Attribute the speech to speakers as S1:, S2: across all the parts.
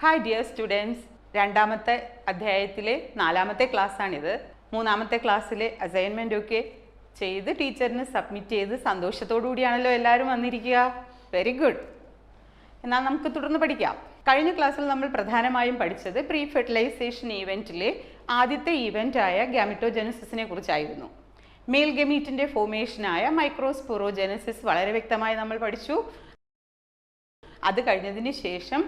S1: Hi dear students, രണ്ടാമത്തെ അധ്യായത്തിലെ നാലാമത്തെ ക്ലാസ്സാണിത്. മൂന്നാമത്തെ ക്ലാസ്സിലെ അസൈൻമെൻ്റ് ഒക്കെ ചെയ്ത് ടീച്ചറിന് സബ്മിറ്റ് ചെയ്ത് സന്തോഷത്തോടു കൂടിയാണല്ലോ എല്ലാവരും വന്നിരിക്കുക. Very good. എന്നാൽ നമുക്ക് തുടർന്ന് പഠിക്കാം. കഴിഞ്ഞ ക്ലാസ്സിൽ നമ്മൾ പ്രധാനമായും പഠിച്ചത് പ്രീ ഫെർട്ടിലൈസേഷൻ ഈവൻറ്റിലെ ആദ്യത്തെ ഈവൻ്റായ ഗാമിറ്റോജെനസിസിനെ കുറിച്ചായിരുന്നു. മെയിൽ ഗമീറ്റിൻ്റെ ഫോർമേഷനായ മൈക്രോസ്പോറോജെനസിസ് വളരെ വ്യക്തമായി നമ്മൾ പഠിച്ചു. അത് കഴിഞ്ഞതിന് ശേഷം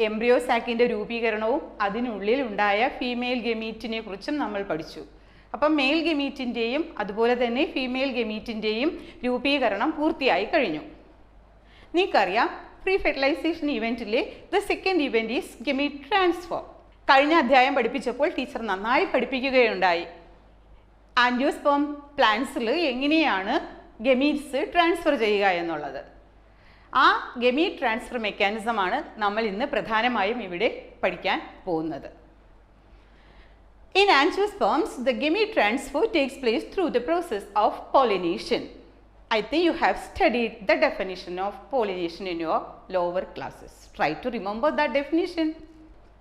S1: എംബ്രിയോ സാക്കിൻ്റെ രൂപീകരണവും അതിനുള്ളിൽ ഉണ്ടായ ഫീമെയിൽ ഗമീറ്റിനെ കുറിച്ചും നമ്മൾ പഠിച്ചു. അപ്പം മെയിൽ ഗമീറ്റിൻ്റെയും അതുപോലെ തന്നെ ഫീമെയിൽ ഗമീറ്റിൻ്റെയും രൂപീകരണം പൂർത്തിയായി കഴിഞ്ഞു. നിങ്ങൾക്കറിയാം, പ്രീ ഫെർട്ടിലൈസേഷൻ ഇവൻറ്റിലെ the second event is gamete transfer. കഴിഞ്ഞ അധ്യായം പഠിപ്പിച്ചപ്പോൾ ടീച്ചർ നന്നായി പഠിപ്പിക്കുകയുണ്ടായി. ആൻജിയോസ്പേം പ്ലാന്റ്സിൽ എങ്ങനെയാണ് ഗമീറ്റ്സ് ട്രാൻസ്ഫർ ചെയ്യുക എന്നുള്ളത്. ആ ഗമീറ്റ് ട്രാൻസ്ഫർ മെക്കാനിസമാണ് നമ്മൾ ഇന്ന് പ്രധാനമായും ഇവിടെ പഠിക്കാൻ പോകുന്നത്. In angiosperms, the gamete transfer takes place through the process of pollination. I think you have studied the definition of pollination in your lower classes. Try to remember that definition.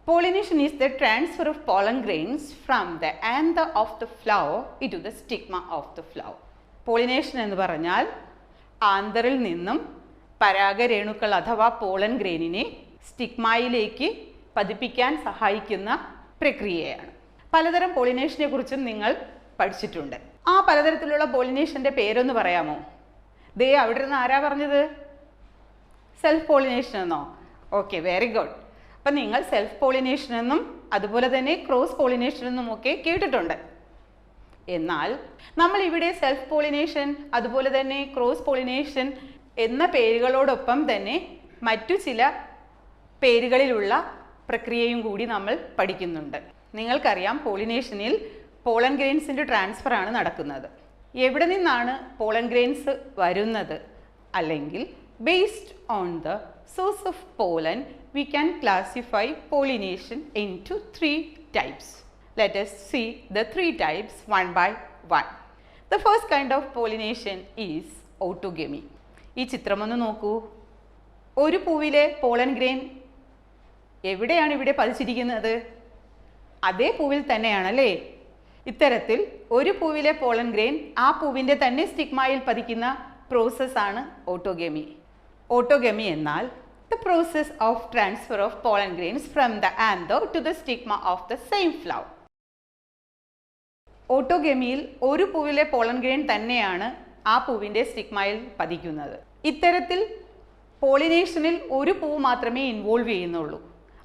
S1: Pollination is the transfer of pollen grains from the anther of the flower into the stigma of the flower. Pollination എന്ന് പറഞ്ഞാൽ ആന്തറിൽ നിന്നും പരാഗരേണുക്കൾ അഥവാ pollen ഗ്രെയിനിനെ സ്റ്റിഗ്മയിലേക്ക് പതിപ്പിക്കാൻ സഹായിക്കുന്ന പ്രക്രിയയാണ്. പലതരം പോളിനേഷനെ കുറിച്ചും നിങ്ങൾ പഠിച്ചിട്ടുണ്ട്. ആ പലതരത്തിലുള്ള പോളിനേഷൻ്റെ പേരൊന്ന് പറയാമോ? ദേ അവിടെ നിന്ന് ആരാ പറഞ്ഞത്? സെൽഫ് പോളിനേഷൻ എന്നോ? Okay, very good. അപ്പം നിങ്ങൾ സെൽഫ് പോളിനേഷൻ എന്നും അതുപോലെ തന്നെ ക്രോസ് പോളിനേഷൻ എന്നും ഒക്കെ കേട്ടിട്ടുണ്ട്. എന്നാൽ നമ്മൾ ഇവിടെ സെൽഫ് പോളിനേഷൻ അതുപോലെ തന്നെ ക്രോസ് പോളിനേഷൻ എന്ന പേരുകളോടൊപ്പം തന്നെ മറ്റു ചില പേരുകളിലുള്ള പ്രക്രിയയും കൂടി നമ്മൾ പഠിക്കുന്നുണ്ട്. നിങ്ങൾക്കറിയാം, പോളിനേഷനിൽ പോളൻ ഗ്രെയിൻസിൻ്റെ ട്രാൻസ്ഫർ ആണ് നടക്കുന്നത്. എവിടെ നിന്നാണ് പോളൻ ഗ്രെയിൻസ് വരുന്നത്? അല്ലെങ്കിൽ based on the source of pollen we can classify pollination into 3 types. Let us see the 3 types one by one. The first kind of pollination is autogamy. ഈ ചിത്രമൊന്ന് നോക്കൂ. ഒരു പൂവിലെ pollen grain എവിടെയാണ് ഇവിടെ പതിച്ചിരിക്കുന്നത്? അതേ പൂവിൽ തന്നെയാണല്ലേ? ഇത്തരത്തിൽ ഒരു പൂവിലെ പോളൻ ഗ്രെയിൻ ആ പൂവിൻ്റെ തന്നെ സ്റ്റിഗ്മയിൽ പതിക്കുന്ന പ്രോസസ്സാണ് ഓട്ടോഗമി. ഓട്ടോഗമി എന്നാൽ the process of transfer of pollen grains from the anther to the stigma of the same flower. ഓട്ടോഗമിയിൽ ഒരു പൂവിലെ പോളൻ ഗ്രെയിൻ തന്നെയാണ് ആ പൂവിൻ്റെ സ്റ്റിഗ്മയിൽ പതിക്കുന്നത്. ഇത്തരത്തിൽ പോളിനേഷനിൽ ഒരു പൂവ് മാത്രമേ ഇൻവോൾവ് ചെയ്യുന്നുള്ളൂ.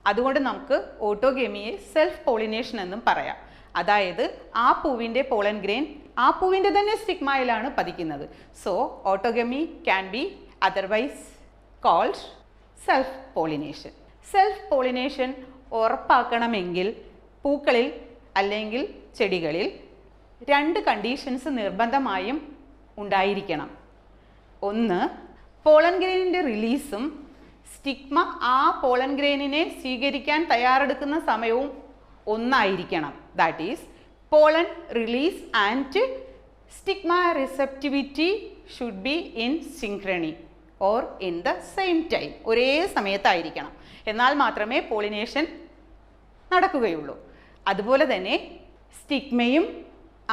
S1: അതുകൊണ്ട് നമുക്ക് ഓട്ടോഗമിയെ സെൽഫ് പോളിനേഷൻ എന്നും പറയാം. അതായത് ആ പൂവിൻ്റെ പോളൻ ഗ്രെയിൻ ആ പൂവിൻ്റെ തന്നെ സ്റ്റിഗ്മയിലാണ് പതിക്കുന്നത്. So autogamy can be otherwise called self pollination. Self pollination ഉറപ്പാക്കണമെങ്കിൽ പൂക്കളിൽ അല്ലെങ്കിൽ ചെടികളിൽ 2 കണ്ടീഷൻസ് നിർബന്ധമായും ഉണ്ടായിരിക്കണം. ഒന്ന്, പോളൻ ഗ്രെയിനിൻ്റെ റിലീസും സ്റ്റിഗ്മ ആ പോളൻ ഗ്രെയിനിനെ സ്വീകരിക്കാൻ തയ്യാറെടുക്കുന്ന സമയവും ഒന്നായിരിക്കണം. That is pollen release and stigma receptivity should be in synchrony or in the same time. ഒരേ സമയത്തായിരിക്കണം. എന്നാൽ മാത്രമേ പോളിനേഷൻ നടക്കുകയുള്ളൂ. അതുപോലെ തന്നെ സ്റ്റിഗ്മയും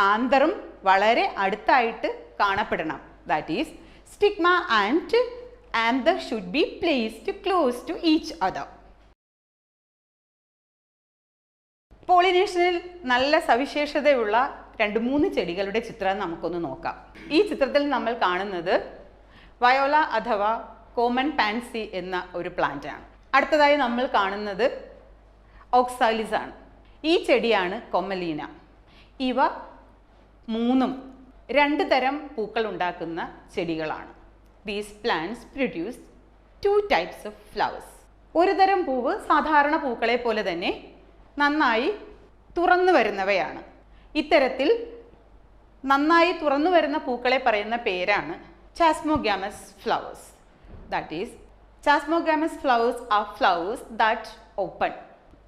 S1: ആന്തറും വളരെ അടുത്തായിട്ട് കാണപ്പെടണം. That is stigma and anther should be placed close to each other. പോളിനേഷനിൽ നല്ല സവിശേഷതയുള്ള 2-3 ചെടികളുടെ ചിത്രം നമുക്കൊന്ന് നോക്കാം. ഈ ചിത്രത്തിൽ നമ്മൾ കാണുന്നത് വയോല അഥവാ കോമൺ പാൻസി എന്ന ഒരു പ്ലാന്റ് ആണ്. അടുത്തതായി നമ്മൾ കാണുന്നത് ഓക്സാലിസ് ആണ്. ഈ ചെടിയാണ് കൊമ്മലീന. ഇവ 3ഉം 2 തരം പൂക്കൾ ഉണ്ടാക്കുന്ന ചെടികളാണ്. These plants produce 2 types of flowers. ഒരു തരം പൂവ് സാധാരണ പൂക്കളെ പോലെ തന്നെ നന്നായി തുറന്നു വരുന്നവയാണ്. ഇത്തരത്തിൽ നന്നായി തുറന്നു വരുന്ന പൂക്കളെ പറയുന്ന പേരാണ് chasmogamous flowers. That is, chasmogamous flowers are flowers that open.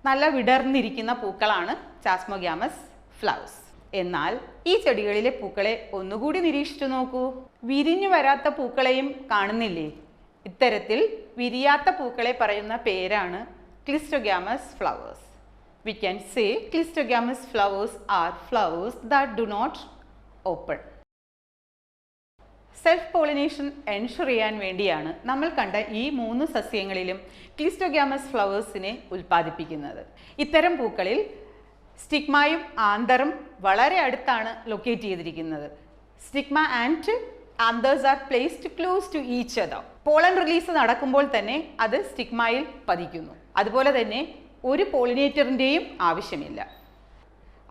S1: നല്ല വിടർന്നിരിക്കുന്ന പൂക്കളാണ് chasmogamous flowers. എന്നാൽ ഈ ചെടികളിലെ പൂക്കളെ ഒന്നുകൂടി നിരീക്ഷിച്ചു നോക്കൂ. വിരിഞ്ഞു വരാത്ത പൂക്കളെയും കാണുന്നില്ലേ? ഇത്തരത്തിൽ വിരിയാത്ത പൂക്കളെ പറയുന്ന പേരാണ് Cleistogamous flowers. We can say cleistogamous flowers are flowers that do not open. Self pollination ensure ചെയ്യാൻ വേണ്ടിയാണ് നമ്മൾ കണ്ട ഈ 3 സസ്യങ്ങളിലും ക്ലിസ്റ്റോഗ്യാമസ് ഫ്ലവേഴ്സിനെ ഉൽപ്പാദിപ്പിക്കുന്നത്. ഇത്തരം പൂക്കളിൽ സ്റ്റിഗ്മയും ആന്തറും വളരെ അടുത്താണ് ലൊക്കേറ്റ് ചെയ്തിരിക്കുന്നത്. Stigma and anthers are placed close to each other. Pollen release നടക്കുമ്പോൾ തന്നെ അത് സ്റ്റിഗ്മയിൽ പതിക്കുന്നു. അതുപോലെ തന്നെ ഒരു പോളിനേറ്ററിൻ്റെയും ആവശ്യമില്ല.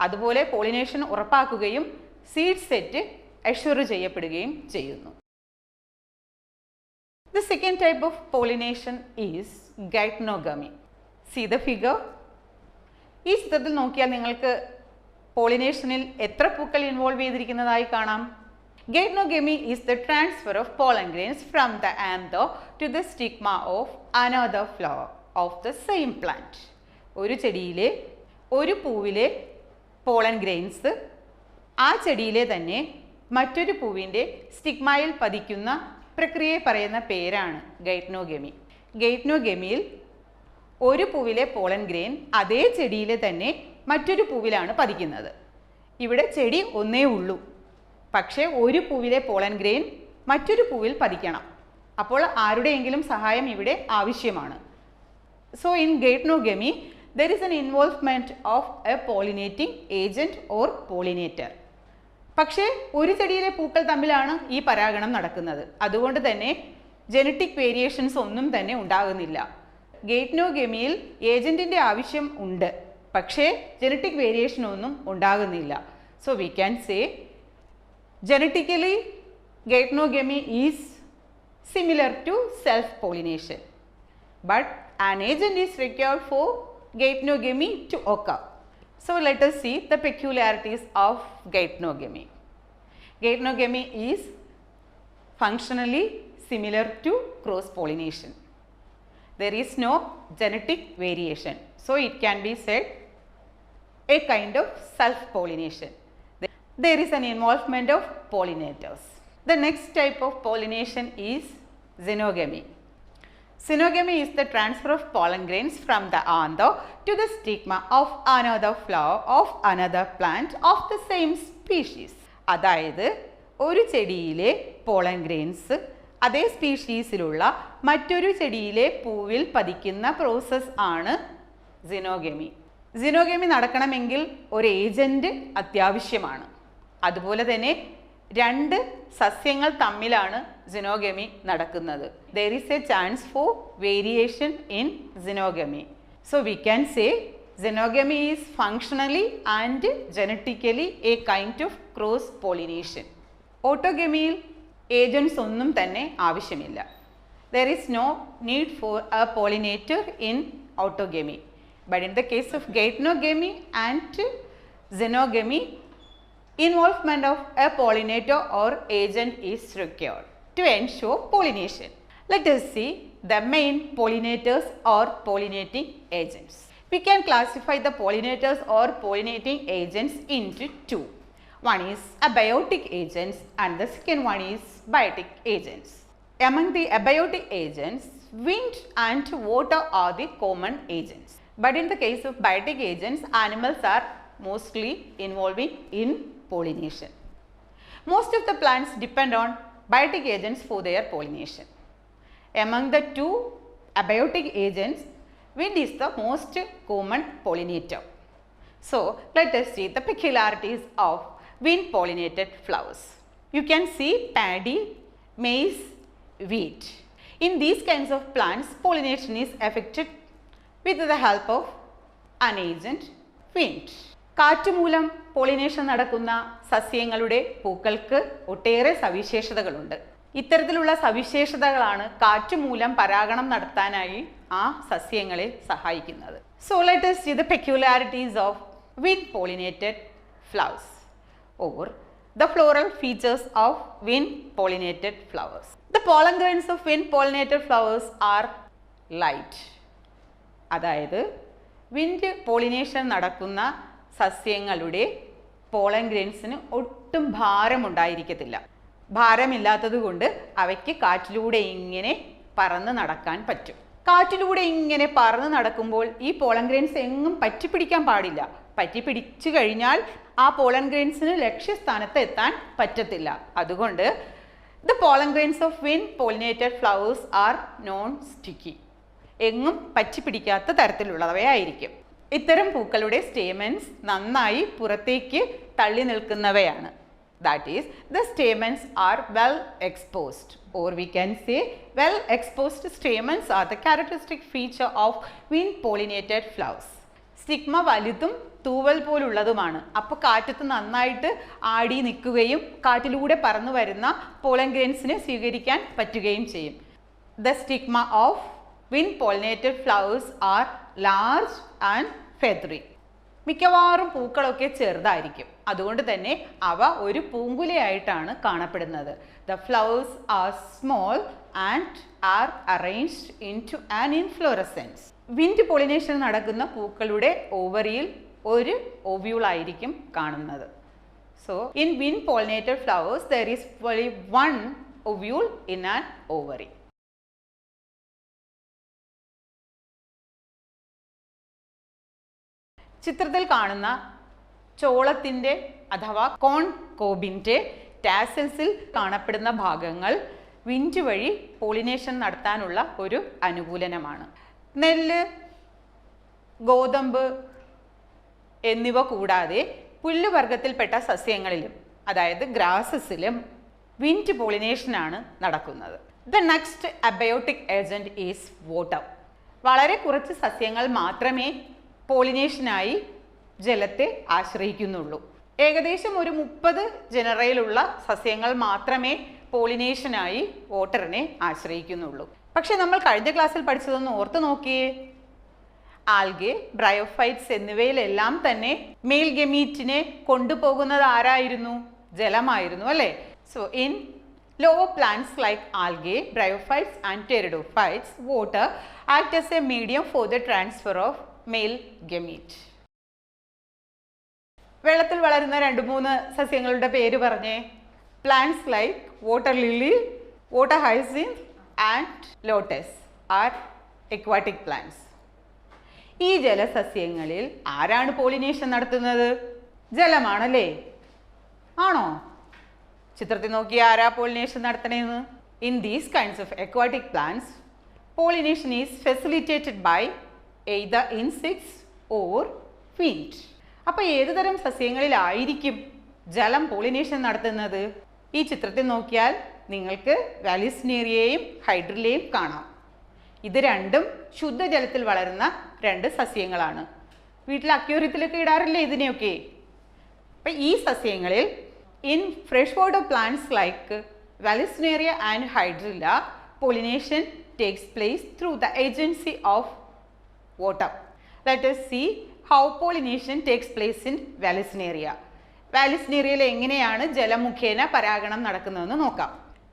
S1: അതുപോലെ പോളിനേഷൻ ഉറപ്പാക്കുകയും സീഡ് സെറ്റ് അഷ്യൂർ ചെയ്യപ്പെടുകയും ചെയ്യുന്നു. The second type of pollination is geitonogamy. See the figure. ഈ ചിത്രത്തിൽ നോക്കിയാൽ നിങ്ങൾക്ക് പോളിനേഷനിൽ എത്ര പൂക്കൾ ഇൻവോൾവ് ചെയ്തിരിക്കുന്നതായി കാണാം. Geitonogamy is the transfer of pollen grains from the anther to the stigma of another flower of the same plant. ഒരു ചെടിയിലെ ഒരു പൂവിലെ pollen grains ആ ചെടിയിലെ തന്നെ മറ്റൊരു പൂവിൻ്റെ സ്റ്റിഗ്മയിൽ പതിക്കുന്ന പ്രക്രിയയെ പറയുന്ന പേരാണ് ഗൈറ്റനോഗമി. ഗൈറ്റനോഗമിയിൽ ഒരു പൂവിലെ പോളൻ ഗ്രെയിൻ അതേ ചെടിയിലെ തന്നെ മറ്റൊരു പൂവിലാണ് പതിക്കുന്നത്. ഇവിടെ ചെടി ഒന്നേ ഉള്ളൂ, പക്ഷേ ഒരു പൂവിലെ പോളൻ ഗ്രെയിൻ മറ്റൊരു പൂവിൽ പതിക്കണം. അപ്പോൾ ആരുടെയെങ്കിലും സഹായം ഇവിടെ ആവശ്യമാണ്. So in geitonogamy there is an involvement of a pollinating agent or pollinator. പക്ഷേ ഒരു ചെടിയിലെ പൂക്കൾ തമ്മിലാണ് ഈ പരാഗണം നടക്കുന്നത്. അതുകൊണ്ട് തന്നെ ജനറ്റിക് വേരിയേഷൻസ് ഒന്നും തന്നെ ഉണ്ടാകുന്നില്ല. ഗൈറ്റനോഗമിയിൽ ഏജന്റിൻ്റെ ആവശ്യം ഉണ്ട്, പക്ഷേ ജനറ്റിക് വേരിയേഷൻ ഒന്നും ഉണ്ടാകുന്നില്ല. So we can say genetically geitonogamy is similar to self pollination, but an agent is required for geitonogamy to occur. So let us see the peculiarities of geitonogamy. Geitonogamy is functionally similar to cross pollination. There is no genetic variation, so it can be said a kind of self pollination. There is an involvement of pollinators. The next type of pollination is xenogamy. Xenogamy is the transfer of pollen grains from the anther to the stigma of another flower of another plant of the same species. അതായത് ഒരു ചെടിയിലെ pollen grains അതേ സ്പീഷീസിലുള്ള മറ്റൊരു ചെടിയിലെ പൂവിൽ പതിക്കുന്ന process ആണ് xenogamy. xenogamy നടക്കണമെങ്കിൽ ഒരു agent അത്യാവശ്യമാണ്. അതുപോലെ തന്നെ രണ്ട് സസ്യങ്ങൾ തമ്മിലാണ് xenogamy നടക്കുന്നത്. There is a chance for variation in xenogamy. So we can say xenogamy is functionally and genetically a kind of cross pollination. Autogamy-യിൽ ഏജൻസ് ഒന്നും തന്നെ ആവശ്യമില്ല. There is no need for a pollinator in autogamy. But in the case of geitonogamy and xenogamy, involvement of a pollinator or agent is required to ensure pollination. Let us see the main pollinators or pollinating agents. We can classify the pollinators or pollinating agents into two. One is abiotic agents and the second one is biotic agents. Among the abiotic agents, wind and water are the common agents. But in the case of biotic agents, animals are mostly involving in pollination. Most of the plants depend on biotic agents for their pollination. Among the two abiotic agents, wind is the most common pollinator. So let us see the peculiarities of wind pollinated flowers. You can see paddy, maize, wheat. In these kinds of plants, pollination is effected with the help of an agent, wind. കാറ്റുമൂലം pollination നടക്കുന്ന സസ്യങ്ങളുടെ പൂക്കൾക്ക് ഒട്ടേറെ സവിശേഷതകളുണ്ട്. ഇത്തരത്തിലുള്ള സവിശേഷതകളാണ് കാറ്റുമൂലം പരാഗണം നടത്താനായി ആ സസ്യങ്ങളെ സഹായിക്കുന്നത്. So let us see the peculiarities of wind pollinated flowers or the floral features of wind pollinated flowers. The pollen grains of wind pollinated flowers are light. അതായത് വിൻഡ് പോളിനേഷൻ നടക്കുന്ന സസ്യങ്ങളുടെ പോളൻ ഗ്രെയിൻസിന് ഒട്ടും ഭാരമുണ്ടായിരിക്കത്തില്ല. ഭാരമില്ലാത്തത് കൊണ്ട് അവയ്ക്ക് കാറ്റിലൂടെ ഇങ്ങനെ പറന്ന് നടക്കാൻ പറ്റും. കാറ്റിലൂടെ ഇങ്ങനെ പറന്ന് നടക്കുമ്പോൾ ഈ പോളൻ ഗ്രെയിൻസ് എങ്ങും പറ്റിപ്പിടിക്കാൻ പാടില്ല. പറ്റിപ്പിടിച്ചു കഴിഞ്ഞാൽ ആ പോളൻ ഗ്രെയിൻസിന് ലക്ഷ്യസ്ഥാനത്ത് എത്താൻ പറ്റത്തില്ല. അതുകൊണ്ട് the pollen grains of wind pollinated flowers are non sticky. എങ്ങും പറ്റിപ്പിടിക്കാത്ത തരത്തിലുള്ളവയായിരിക്കും. ഇത്തരം പൂക്കളുടെ സ്റ്റേമൻസ് നന്നായി പുറത്തേക്ക് തള്ളി നിൽക്കുന്നവയാണ്. That is, the stamens are well exposed, or we can say well exposed stamens are the characteristic feature of wind pollinated flowers. Stigma വലുതും തൂവൽ പോലുള്ളതുമാണ്. അപ്പോൾ കാറ്റത്ത് നന്നായിട്ട് ആടി നിൽക്കുകയും കാറ്റിലൂടെ പറന്നു വരുന്ന പോളൻ ഗ്രെയിൻസിനെ സ്വീകരിക്കാൻ പറ്റുകയും ചെയ്യും. The stigma of wind pollinated flowers are large and feathery. മിക്കവാറും പൂക്കളൊക്കെ ചെറുതായിരിക്കും. അതുകൊണ്ട് തന്നെ അവ ഒരു പൂങ്കുലയായിട്ടാണ് കാണപ്പെടുന്നത്. The flowers are small and are arranged into an inflorescence. Wind pollination നടക്കുന്ന പൂക്കളുടെ ഓവറിയിൽ ഒരു ഓവ്യൂൾ ആയിരിക്കും കാണുന്നത്. So in wind pollinated flowers there is only one ovule in an ovary. ചിത്രത്തിൽ കാണുന്ന ചോളത്തിൻ്റെ അഥവാ കോൺ കോബിൻ്റെ ടാസൽസിൽ കാണപ്പെടുന്ന ഭാഗങ്ങൾ വിൻഡ് വഴി പോളിനേഷൻ നടത്താനുള്ള ഒരു അനുകൂലനമാണ്. നെല്ല്, ഗോതമ്പ് എന്നിവ കൂടാതെ പുല്ലുവർഗത്തിൽപ്പെട്ട സസ്യങ്ങളിലും അതായത് ഗ്രാസസിലും വിൻഡ് പോളിനേഷനാണ് നടക്കുന്നത്. The next abiotic agent is water. വളരെ കുറച്ച് സസ്യങ്ങൾ മാത്രമേ പോളിനേഷനായി ജലത്തെ ആശ്രയിക്കുന്നുള്ളൂ. ഏകദേശം ഒരു 30 ജനറയിലുള്ള സസ്യങ്ങൾ മാത്രമേ പോളിനേഷനായി വാട്ടറിനെ ആശ്രയിക്കുന്നുള്ളൂ. പക്ഷെ നമ്മൾ കഴിഞ്ഞ ക്ലാസ്സിൽ പഠിച്ചതൊന്ന് ഓർത്ത് നോക്കിയേ. ആൽഗെ, ബ്രയോഫൈറ്റ്സ് എന്നിവയിലെല്ലാം തന്നെ മെയിൽ ഗമീറ്റിനെ കൊണ്ടുപോകുന്നത് ആരായിരുന്നു? ജലമായിരുന്നു, അല്ലേ? So in lower plants like algae, bryophytes and pteridophytes, water act as a medium for the transfer of male gamete. വെള്ളത്തിൽ വളരുന്ന 2-3 സസ്യങ്ങളുടെ പേര് പറഞ്ഞേ. Plants like water lily, water hyacinth and lotus are aquatic plants. ഈ ജലസസ്യങ്ങളിൽ ആരാണ് pollination നടത്തുന്നത്? ജലമാണല്ലേ? ആണോ? ചിത്രത്തിൽ നോക്കി ആരാ പോളിനേഷൻ നടത്തണേന്ന്? In these kinds of aquatic plants, pollination is facilitated by either insects or wind. അപ്പോൾ ഏതുതരം സസ്യങ്ങളിലായിരിക്കും ജലം പോളിനേഷൻ നടത്തുന്നത്? ഈ ചിത്രത്തിൽ നോക്കിയാൽ നിങ്ങൾക്ക് വാലിസ്നേറിയയും ഹൈഡ്രില്ലയും കാണാം. ഇത് രണ്ടും ശുദ്ധജലത്തിൽ വളരുന്ന 2 സസ്യങ്ങളാണ്. വീട്ടിൽ അക്വേറിയത്തിലൊക്കെ ഇടാറില്ലേ ഇതിനെയൊക്കെ? അപ്പം ഈ സസ്യങ്ങളിൽ in freshwater plants like Vallisneria and Hydrilla, pollination takes place through the agency of water. Let us see how pollination takes place in Vallisneria. Vallisneriaയിൽ എങ്ങനെയാണ് ജലമുഖേന പരാഗണം നടക്കുന്നതെന്ന് നോക്കാം.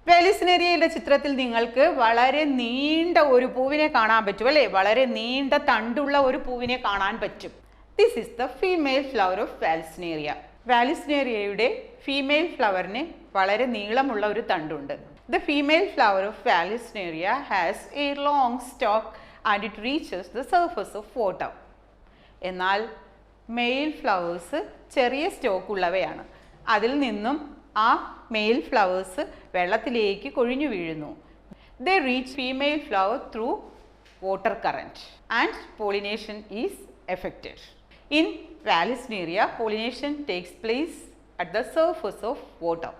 S1: വാലിസ്നേറിയയുടെ ചിത്രത്തിൽ നിങ്ങൾക്ക് വളരെ നീണ്ട ഒരു പൂവിനെ കാണാൻ പറ്റും, അല്ലേ? വളരെ നീണ്ട തണ്ടുള്ള ഒരു പൂവിനെ കാണാൻ പറ്റും. This is the female flower of Vallisneria. വാലിസ്നേറിയയുടെ ഫീമെയിൽ ഫ്ലവറിന് വളരെ നീളമുള്ള ഒരു തണ്ടുണ്ട്. The female flower of Vallisneria has a long stalk and it reaches the surface of water. എന്നാൽ മെയിൽ ഫ്ലവേഴ്സ് ചെറിയ സ്റ്റോക്ക് ഉള്ളവയാണ്. അതിൽ നിന്നും ആ മെയിൽ ഫ്ലവേഴ്സ് വെള്ളത്തിലേക്ക് കൊഴിഞ്ഞു വീഴുന്നു. They reach female flower through water current and pollination is effected. In Vallisneria pollination takes place at the surface of water.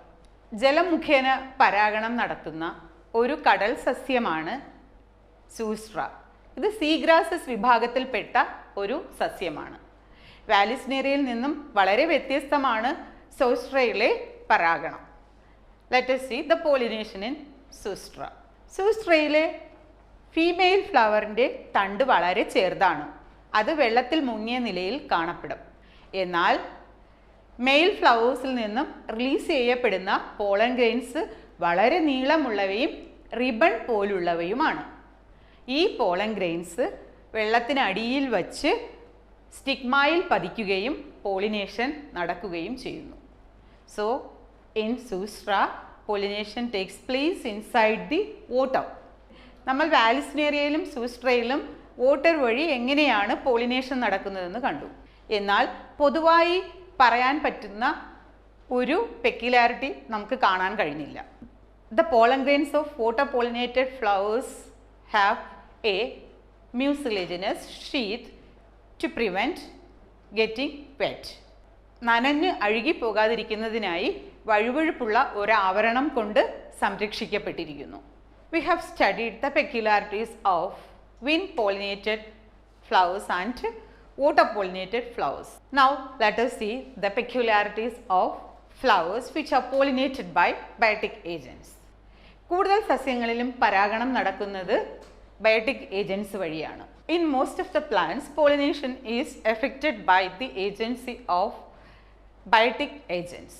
S1: ജലം മുഖേന പരാഗണം നടത്തുന്ന ഒരു കടൽ സസ്യമാണ് സൂസ്ട്ര. ഇത് സീഗ്രാസസ് വിഭാഗത്തിൽപ്പെട്ട ഒരു സസ്യമാണ്. വാലിസ്നേറിയയിൽ നിന്നും വളരെ വ്യത്യസ്തമാണ് സൂസ്ട്രയിലെ പരാഗണം. Let us see the pollination in Zostera. സൂസ്ട്രയിലെ ഫീമെയിൽ ഫ്ലവറിൻ്റെ തണ്ട് വളരെ ചെറുതാണ്. അത് വെള്ളത്തിൽ മുങ്ങിയ നിലയിൽ കാണപ്പെടും. എന്നാൽ മെയിൽ ഫ്ലവേഴ്സിൽ നിന്നും റിലീസ് ചെയ്യപ്പെടുന്ന പോളൻ ഗ്രെയിൻസ് വളരെ നീളമുള്ളവയും റിബൺ പോലുള്ളവയുമാണ്. ഈ പോളൻ ഗ്രെയിൻസ് വെള്ളത്തിനടിയിൽ വച്ച് സ്റ്റിഗ്മയിൽ പതിക്കുകയും പോളിനേഷൻ നടക്കുകയും ചെയ്യുന്നു. So in Zostera pollination takes place inside the water. നമ്മൾ വാലിസ്നേറിയയിലും സൂസ്ട്രയിലും വാട്ടർ വഴി എങ്ങനെയാണ് പോളിനേഷൻ നടക്കുന്നതെന്ന് കണ്ടു. എന്നാൽ പൊതുവായി പറയാൻ പറ്റുന്ന ഒരു പെക്യുലാരിറ്റി നമുക്ക് കാണാൻ കഴിഞ്ഞില്ല. The pollen grains of water pollinated flowers have a mucilaginous sheath to prevent getting wet. നനഞ്ഞ് അഴുകിപ്പോകാതിരിക്കുന്നതിനായി വഴുവഴുപ്പുള്ള ഒരു ആവരണം കൊണ്ട് സംരക്ഷിക്കപ്പെട്ടിരിക്കുന്നു. We have studied the peculiarities of wind pollinated flowers and water pollinated flowers. Now let us see the peculiarities of flowers which are pollinated by biotic agents. കൂടുതൽ സസ്യങ്ങളിലും പരാഗണം നടക്കുന്നത് biotic agents വഴിയാണ്. In most of the plants, pollination is affected by the agency of biotic agents.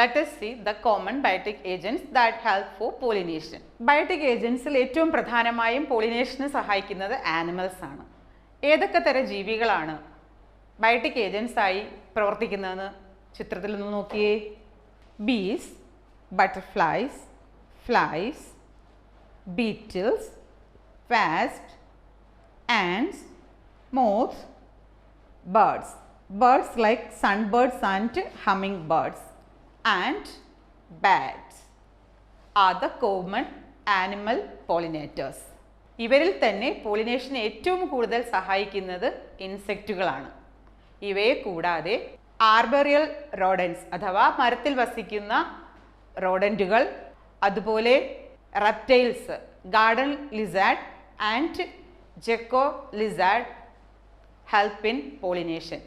S1: Let us see the common biotic agents that help for pollination. Biotic agentsൽ ഏറ്റവും പ്രധാനമായും പോളിനേഷന് സഹായിക്കുന്നത് animals ആണ്. ഏതൊക്കെ തരം ജീവികളാണ് ബയോട്ടിക് ഏജൻസ് ആയി പ്രവർത്തിക്കുന്നതെന്ന് ചിത്രത്തിൽ നിന്ന് നോക്കിയേ. ബീസ്, butterflies, flies, beetles, wasps, ants, moths, birds. Birds like sunbirds and hummingbirds and bats are the common animal pollinators. ഇവരിൽ തന്നെ പോളിനേഷൻ ഏറ്റവും കൂടുതൽ സഹായിക്കുന്നത് ഇൻസെക്റ്റുകളാണ്. ഇവയെ കൂടാതെ ആർബറിയൽ റോഡൻസ് അഥവാ മരത്തിൽ വസിക്കുന്ന റോഡൻറ്റുകൾ, അതുപോലെ reptiles, garden lizard and Dzeko lizard help in pollination.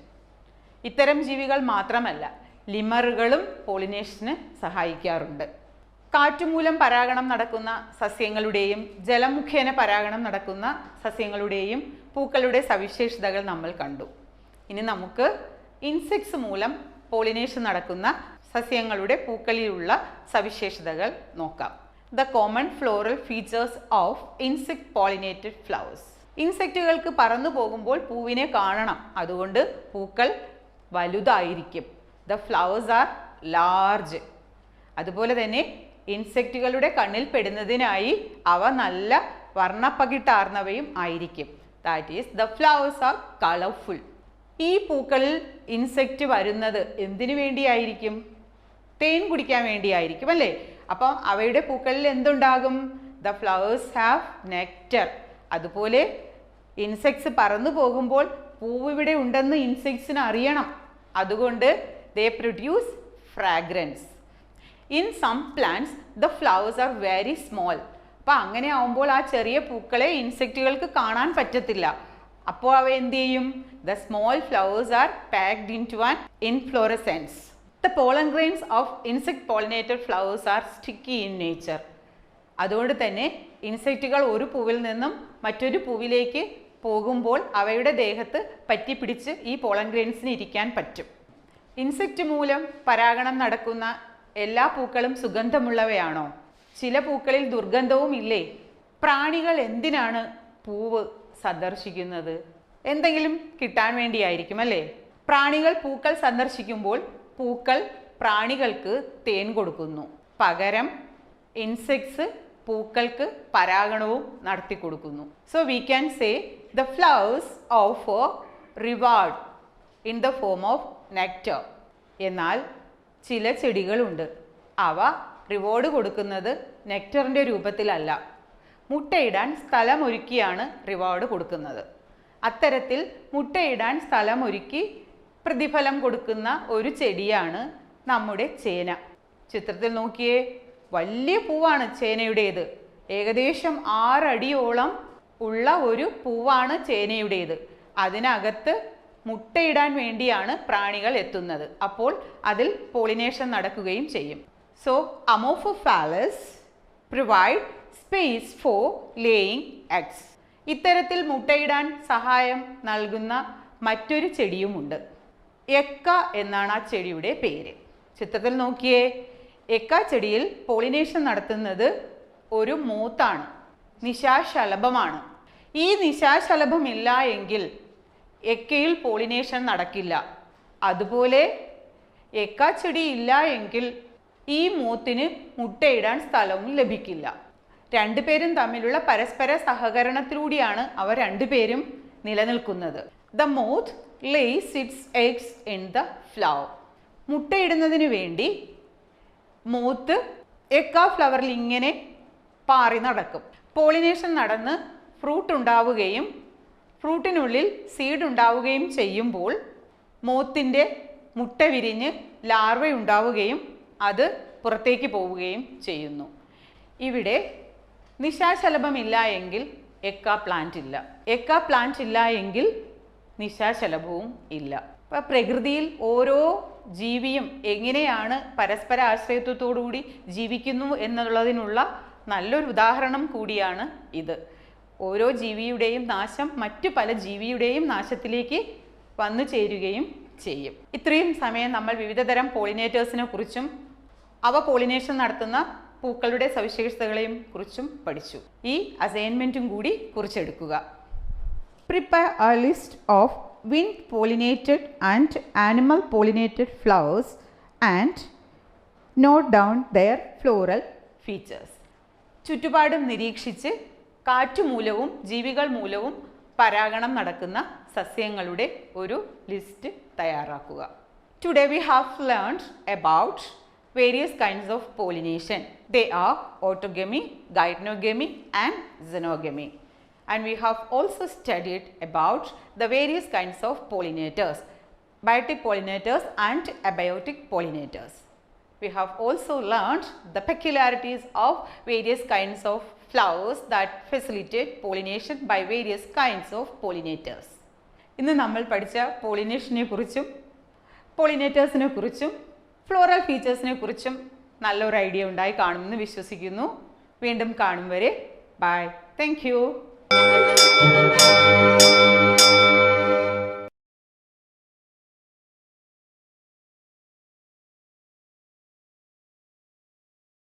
S1: ഇത്തരം ജീവികൾ മാത്രമല്ല, ലിമറുകളും പോളിനേഷന് സഹായിക്കാറുണ്ട്. കാറ്റുമൂലം പരാഗണം നടക്കുന്ന സസ്യങ്ങളുടെയും ജലം മുഖേന പരാഗണം നടക്കുന്ന സസ്യങ്ങളുടെയും പൂക്കളുടെ സവിശേഷതകൾ നമ്മൾ കണ്ടു. ഇനി നമുക്ക് ഇൻസെക്ട്സ് മൂലം പോളിനേഷൻ നടക്കുന്ന സസ്യങ്ങളുടെ പൂക്കളിലുള്ള സവിശേഷതകൾ നോക്കാം. The common floral features of insect pollinated flowers. ഇൻസെക്റ്റുകൾക്ക് പറന്നു പോകുമ്പോൾ പൂവിനെ കാണണം, അതുകൊണ്ട് പൂക്കൾ വലുതായിരിക്കും. The flowers are large. അതുപോലെ തന്നെ ഇൻസെക്റ്റുകളുടെ കണ്ണിൽ പെടുന്നതിനായി അവ നല്ല വർണ്ണപ്പകിട്ടാർന്നവയും ആയിരിക്കും. That is, the flowers are colorful. ഈ പൂക്കളിൽ ഇൻസെക്റ്റ് വരുന്നത് എന്തിനു വേണ്ടിയായിരിക്കും? തേൻ കുടിക്കാൻ വേണ്ടിയായിരിക്കും അല്ലേ? അപ്പം അവയുടെ പൂക്കളിൽ എന്തുണ്ടാകും? The flowers have nectar. അതുപോലെ ഇൻസെക്ട്സ് പറന്നു പോകുമ്പോൾ പൂവ് ഇവിടെ ഉണ്ടെന്ന് ഇൻസെക്ട്സിന് അറിയണം, അതുകൊണ്ട് they produce fragrance. In some plants the flowers are very small. അപ്പം അങ്ങനെ ആവുമ്പോൾ ആ ചെറിയ പൂക്കളെ ഇൻസെക്റ്റുകൾക്ക് കാണാൻ പറ്റത്തില്ല. അപ്പോൾ അവ എന്ത് ചെയ്യും? The small flowers are packed into an inflorescence. The pollen grains of insect pollinated flowers are sticky in nature. അതുകൊണ്ട് തന്നെ ഇൻസെക്റ്റുകൾ ഒരു പൂവിൽ നിന്നും മറ്റൊരു പൂവിലേക്ക് പോകുമ്പോൾ അവയുടെ ദേഹത്ത് പറ്റിപ്പിടിച്ച് ഈ പോളൻ ഗ്രെയിൻസിന് ഇരിക്കാൻ പറ്റും. ഇൻസെക്റ്റ് മൂലം പരാഗണം നടക്കുന്ന എല്ലാ പൂക്കളും സുഗന്ധമുള്ളവയാണോ? ചില പൂക്കളിൽ ദുർഗന്ധവും ഇല്ലേ? പ്രാണികൾ എന്തിനാണ് പൂവ് സന്ദർശിക്കുന്നത്? എന്തെങ്കിലും കിട്ടാൻ വേണ്ടിയായിരിക്കും അല്ലേ? പ്രാണികൾ പൂക്കൾ സന്ദർശിക്കുമ്പോൾ പൂക്കൾ പ്രാണികൾക്ക് തേൻ കൊടുക്കുന്നു. പകരം ഇൻസെക്ട്സ് പൂക്കൾക്ക് പരാഗണവും നടത്തി കൊടുക്കുന്നു. So we can say the flowers offer reward in the form of nectar. എന്നാൽ ചില ചെടികളുണ്ട്, അവ റിവാർഡ് കൊടുക്കുന്നത് നെക്ടറിൻ്റെ രൂപത്തിലല്ല, മുട്ടയിടാൻ സ്ഥലമൊരുക്കിയാണ് റിവാർഡ് കൊടുക്കുന്നത്. അത്തരത്തിൽ മുട്ടയിടാൻ സ്ഥലമൊരുക്കി പ്രതിഫലം കൊടുക്കുന്ന ഒരു ചെടിയാണ് നമ്മുടെ ചേന. ചിത്രത്തിൽ നോക്കിയേ, വലിയ പൂവാണ് ചേനയുടേത്. ഏകദേശം 6 അടിയോളം ഉള്ള ഒരു പൂവാണ് ചേനയുടേത്. അതിനകത്ത് മുട്ടയിടാൻ വേണ്ടിയാണ് പ്രാണികൾ എത്തുന്നത്. അപ്പോൾ അതിൽ പോളിനേഷൻ നടക്കുകയും ചെയ്യും. So Amorphophallus provide space four laying eggs. ഇത്തരത്തിൽ മുട്ടയിടാൻ സഹായം നൽകുന്ന മറ്റൊരു ചെടിയുമുണ്ട്. എക്ക എന്നാണ് ആ ചെടിയുടെ പേര്. ചിത്രത്തിൽ നോക്കിയേ, എക്ക ചെടിയിൽ പോളിനേഷൻ നടത്തുന്നത് ഒരു മോത്താണ്, നിശാശലഭമാണ്. ഈ നിശാശലഭമില്ല എങ്കിൽ എക്കയിൽ പോളിനേഷൻ നടക്കില്ല. അതുപോലെ എക്ക ചെടി ഇല്ല എങ്കിൽ ഈ മോത്തിന് മുട്ടയിടാൻ സ്ഥലവും ലഭിക്കില്ല. രണ്ടുപേരും തമ്മിലുള്ള പരസ്പര സഹകരണത്തിലൂടെയാണ് അവർ രണ്ടുപേരും നിലനിൽക്കുന്നത്. The moth lays its eggs in the flower. മുട്ടയിടുന്നതിന് വേണ്ടി മോത്ത് എക്കാ ഫ്ലവറിൽ ഇങ്ങനെ പാറി നടക്കും. പോളിനേഷൻ നടന്ന് ഫ്രൂട്ട് ഉണ്ടാവുകയും ഫ്രൂട്ടിനുള്ളിൽ സീഡ് ഉണ്ടാവുകയും ചെയ്യുമ്പോൾ മോത്തിൻ്റെ മുട്ട വിരിഞ്ഞ് ലാർവ ഉണ്ടാവുകയും അത് പുറത്തേക്ക് പോവുകയും ചെയ്യുന്നു. ഇവിടെ നിശാശലഭമില്ല എങ്കിൽ എക്കാ പ്ലാന്റ് ഇല്ല. എക്കാ പ്ലാന്റ് ഇല്ല എങ്കിൽ നിശാശലഭവും ഇല്ല. അപ്പം പ്രകൃതിയിൽ ഓരോ ജീവിയും എങ്ങനെയാണ് പരസ്പര ആശ്രയത്വത്തോടുകൂടി ജീവിക്കുന്നു എന്നുള്ളതിനുള്ള നല്ലൊരു ഉദാഹരണം കൂടിയാണ് ഇത്. ഓരോ ജീവിയുടെയും നാശം മറ്റു പല ജീവിയുടെയും നാശത്തിലേക്ക് വന്നു ചേരുകയും ചെയ്യും. ഇത്രയും സമയം നമ്മൾ വിവിധതരം പോളിനേറ്റേഴ്സിനെ കുറിച്ചും അവ പോളിനേഷൻ നടത്തുന്ന പൂക്കളുടെ സവിശേഷതകളെയും കുറിച്ചും പഠിച്ചു. ഈ അസൈൻമെൻറ്റും കൂടി കുറിച്ചെടുക്കുക. Prepare a list of wind pollinated and animal pollinated flowers and note down their floral features. ചുറ്റുപാടും നിരീക്ഷിച്ച് കാറ്റുമൂലവും ജീവികൾ മൂലവും പരാഗണം നടക്കുന്ന സസ്യങ്ങളുടെ ഒരു ലിസ്റ്റ് തയ്യാറാക്കുക. Today we have learned about various kinds of pollination. They are autogamy, gynogamy and xenogamy. And we have also studied about the various kinds of pollinators, biotic pollinators and abiotic pollinators. We have also learned the peculiarities of various kinds of flowers that facilitate pollination by various kinds of pollinators. ഇന്ന് നമ്മൾ പഠിച്ച പോളിനേഷനെ കുറിച്ചും പോളിനേറ്റേഴ്സിനെ കുറിച്ചും floral ഫീച്ചേഴ്സിനെ കുറിച്ചും നല്ലൊരു idea ഉണ്ടായി കാണുമെന്ന് വിശ്വസിക്കുന്നു. വീണ്ടും കാണും വരെ ബൈ. Thank you.